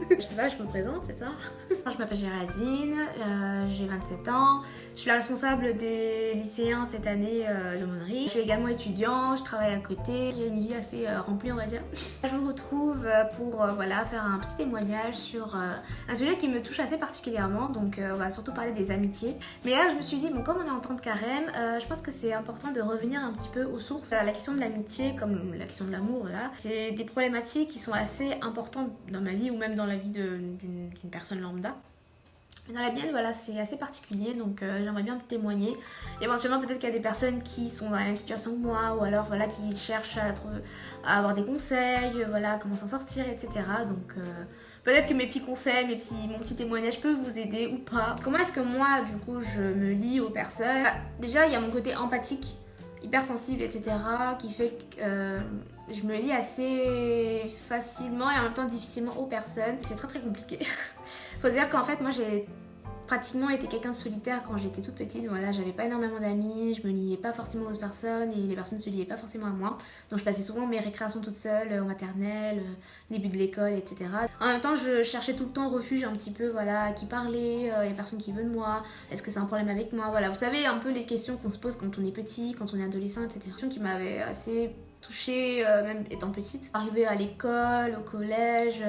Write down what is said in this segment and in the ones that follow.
Je sais pas, je me présente, c'est ça? Je m'appelle Géraldine, j'ai 27 ans. Je suis la responsable des lycéens cette année d'aumônerie. Je suis également étudiante, je travaille à côté. J'ai une vie assez remplie, on va dire. Je vous retrouve pour voilà, faire un petit témoignage sur un sujet qui me touche assez particulièrement. Donc on va surtout parler des amitiés. Mais là, je me suis dit, bon, comme on est en temps de carême, je pense que c'est important de revenir un petit peu aux sources. La question de l'amitié, comme la question de l'amour, voilà, c'est des problématiques qui sont assez importantes dans ma vie ou même dans la vie d'une personne lambda. Dans la mienne, voilà, c'est assez particulier, donc j'aimerais bien témoigner. Éventuellement, peut-être qu'il y a des personnes qui sont dans la même situation que moi, ou alors voilà, qui cherchent à avoir des conseils, voilà, comment s'en sortir, etc. Donc peut-être que mes petits conseils, mon petit témoignage peut vous aider ou pas. Comment est-ce que moi, du coup, je me lie aux personnes? Déjà, il y a mon côté empathique, hypersensible, etc., qui fait que je me lie assez facilement et en même temps difficilement aux personnes. C'est très très compliqué. Faut se dire qu'en fait, moi j'ai pratiquement été quelqu'un de solitaire quand j'étais toute petite. Voilà, j'avais pas énormément d'amis, je me liais pas forcément aux personnes et les personnes se liaient pas forcément à moi. Donc je passais souvent mes récréations toute seule, en maternelle, début de l'école, etc. En même temps, je cherchais tout le temps refuge un petit peu, voilà, à qui parler, il y a personne qui veut de moi, est-ce que c'est un problème avec moi, voilà. Vous savez un peu les questions qu'on se pose quand on est petit, quand on est adolescent, etc. Questions qui m'avaient assez touchée, même étant petite. Arrivée à l'école, au collège,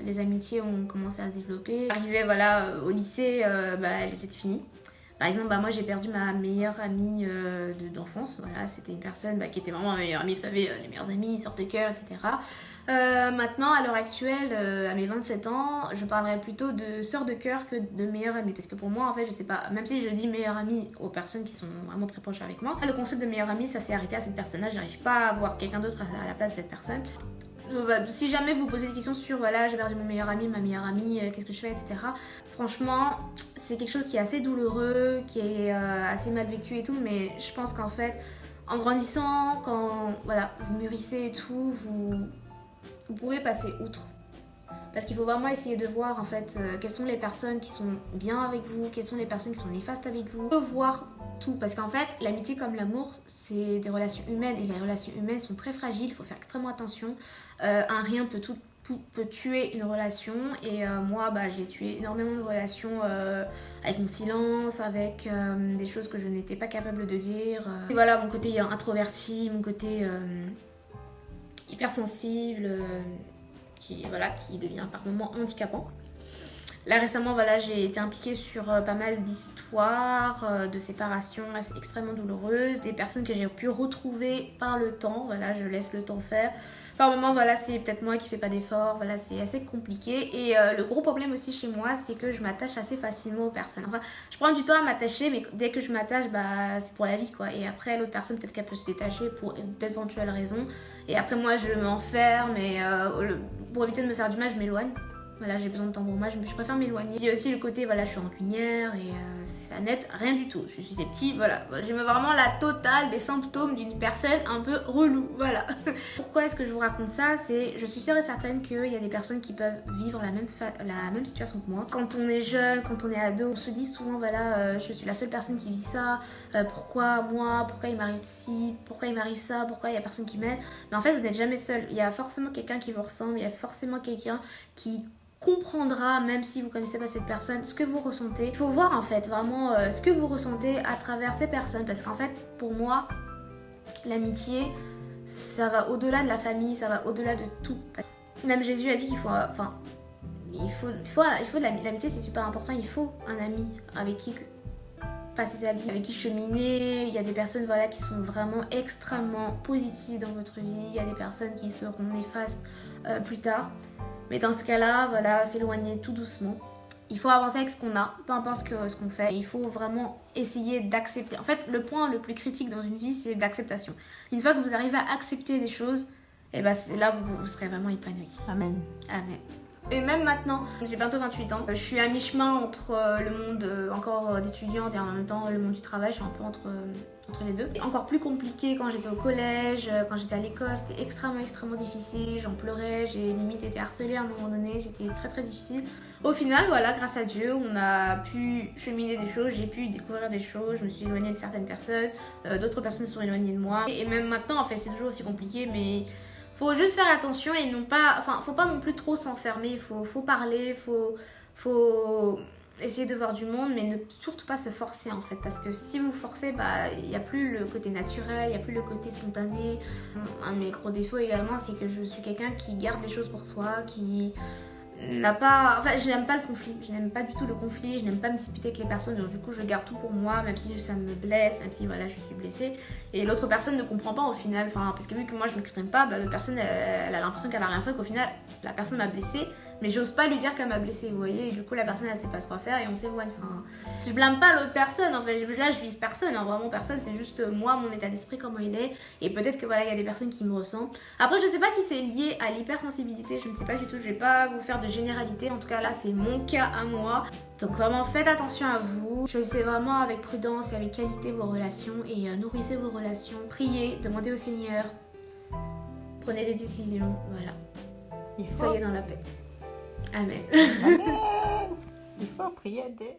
les amitiés ont commencé à se développer. Arrivée voilà, au lycée, elles étaient finies. Par exemple, moi j'ai perdu ma meilleure amie d'enfance. Voilà, c'était une personne qui était vraiment ma meilleure amie, vous savez, les meilleurs amis, sœurs de cœur, etc. Maintenant, à l'heure actuelle, à mes 27 ans, je parlerais plutôt de sœur de cœur que de meilleure amie. Parce que pour moi, en fait, je sais pas, même si je dis meilleure amie aux personnes qui sont vraiment très proches avec moi, le concept de meilleure amie, ça s'est arrêté à cette personne-là. J'arrive pas à voir quelqu'un d'autre à la place de cette personne. Si jamais vous posez des questions sur voilà, j'ai perdu mon meilleur ami, ma meilleure amie, qu'est-ce que je fais, etc. Franchement, c'est quelque chose qui est assez douloureux, qui est assez mal vécu et tout, mais je pense qu'en fait, en grandissant, quand voilà, vous mûrissez et tout, vous pouvez passer outre. Parce qu'il faut vraiment essayer de voir en fait quelles sont les personnes qui sont bien avec vous, quelles sont les personnes qui sont néfastes avec vous. Il faut voir tout parce qu'en fait l'amitié comme l'amour c'est des relations humaines et les relations humaines sont très fragiles, il faut faire extrêmement attention. Un rien peut tout peut tuer une relation et moi j'ai tué énormément de relations avec mon silence, avec des choses que je n'étais pas capable de dire. Et voilà mon côté introverti, mon côté hypersensible. Qui devient par moments handicapant. Là récemment, j'ai été impliquée sur pas mal d'histoires de séparation extrêmement douloureuses, des personnes que j'ai pu retrouver par le temps. Voilà, je laisse le temps faire. Par moments, c'est peut-être moi qui fais pas d'efforts. Voilà, c'est assez compliqué. Et le gros problème aussi chez moi, c'est que je m'attache assez facilement aux personnes. Enfin, je prends du temps à m'attacher, mais dès que je m'attache, c'est pour la vie, quoi. Et après, l'autre personne, peut-être qu'elle peut se détacher pour d'éventuelles raisons. Et après, moi, je m'enferme et pour éviter de me faire du mal, je m'éloigne. Voilà, j'ai besoin de temps pour moi, je préfère m'éloigner. Il y a aussi le côté, je suis rancunière et ça n'aide rien du tout. Je suis susceptible, voilà. J'ai vraiment la totale des symptômes d'une personne un peu relou, voilà. Pourquoi est-ce que je vous raconte ça? Je suis sûre et certaine qu'il y a des personnes qui peuvent vivre la même situation que moi. Quand on est jeune, quand on est ado, on se dit souvent, je suis la seule personne qui vit ça. Pourquoi moi? Pourquoi il m'arrive ci? Pourquoi il m'arrive ça? Pourquoi il y a personne qui m'aide? Mais en fait, vous n'êtes jamais seul. Il y a forcément quelqu'un qui vous ressemble, il y a forcément quelqu'un qui comprendra, même si vous connaissez pas cette personne, ce que vous ressentez. Il faut voir en fait vraiment ce que vous ressentez à travers ces personnes, parce qu'en fait pour moi l'amitié ça va au-delà de la famille, ça va au-delà de tout. Même Jésus a dit qu'il faut de l'amitié, c'est super important. Il faut un ami avec qui passer sa vie, avec qui cheminer. Il y a des personnes qui sont vraiment extrêmement positives dans votre vie, il y a des personnes qui seront néfastes plus tard. Mais dans ce cas-là, s'éloigner tout doucement. Il faut avancer avec ce qu'on a, peu importe ce qu'on fait. Il faut vraiment essayer d'accepter. En fait, le point le plus critique dans une vie, c'est l'acceptation. Une fois que vous arrivez à accepter des choses, c'est là où vous serez vraiment épanoui. Amen. Amen. Et même maintenant, j'ai bientôt 28 ans. Je suis à mi-chemin entre le monde encore d'étudiante et en même temps le monde du travail. Je suis un peu entre les deux. Et encore plus compliqué quand j'étais au collège, quand j'étais à l'école, c'était extrêmement difficile. J'en pleurais, j'ai limite été harcelée à un moment donné. C'était très très difficile. Au final, grâce à Dieu, on a pu cheminer des choses. J'ai pu découvrir des choses. Je me suis éloignée de certaines personnes. D'autres personnes se sont éloignées de moi. Et même maintenant, en fait, c'est toujours aussi compliqué, mais faut juste faire attention et non pas, enfin, faut pas non plus trop s'enfermer. Faut parler, faut essayer de voir du monde, mais ne surtout pas se forcer en fait, parce que si vous forcez, bah, il n'y a plus le côté naturel, il n'y a plus le côté spontané. Un de mes gros défauts également, c'est que je suis quelqu'un qui garde les choses pour soi, qui n'a pas... Enfin, je n'aime pas le conflit, je n'aime pas du tout le conflit, je n'aime pas me disputer avec les personnes, donc du coup je garde tout pour moi, même si ça me blesse, même si voilà, je suis blessée, et l'autre personne ne comprend pas au final, enfin, parce que vu que moi je m'exprime pas, bah, l'autre personne elle a l'impression qu'elle a rien fait, qu'au final la personne m'a blessée, mais j'ose pas lui dire qu'elle m'a blessée, vous voyez, et du coup la personne elle sait pas ce quoi faire et on s'éloigne, enfin, je blâme pas l'autre personne, en fait, là je vise personne, hein, vraiment personne, c'est juste moi, mon état d'esprit, comment il est, et peut-être que voilà, il y a des personnes qui me ressentent. Après je sais pas si c'est lié à l'hypersensibilité, je ne sais pas du tout, je vais pas vous faire de généralité, en tout cas là c'est mon cas à moi. Donc vraiment faites attention à vous, choisissez vraiment avec prudence et avec qualité vos relations et nourrissez vos relations, priez, demandez au Seigneur, prenez des décisions, voilà. Soyez dans la paix. Amen. Amen. Il faut prier des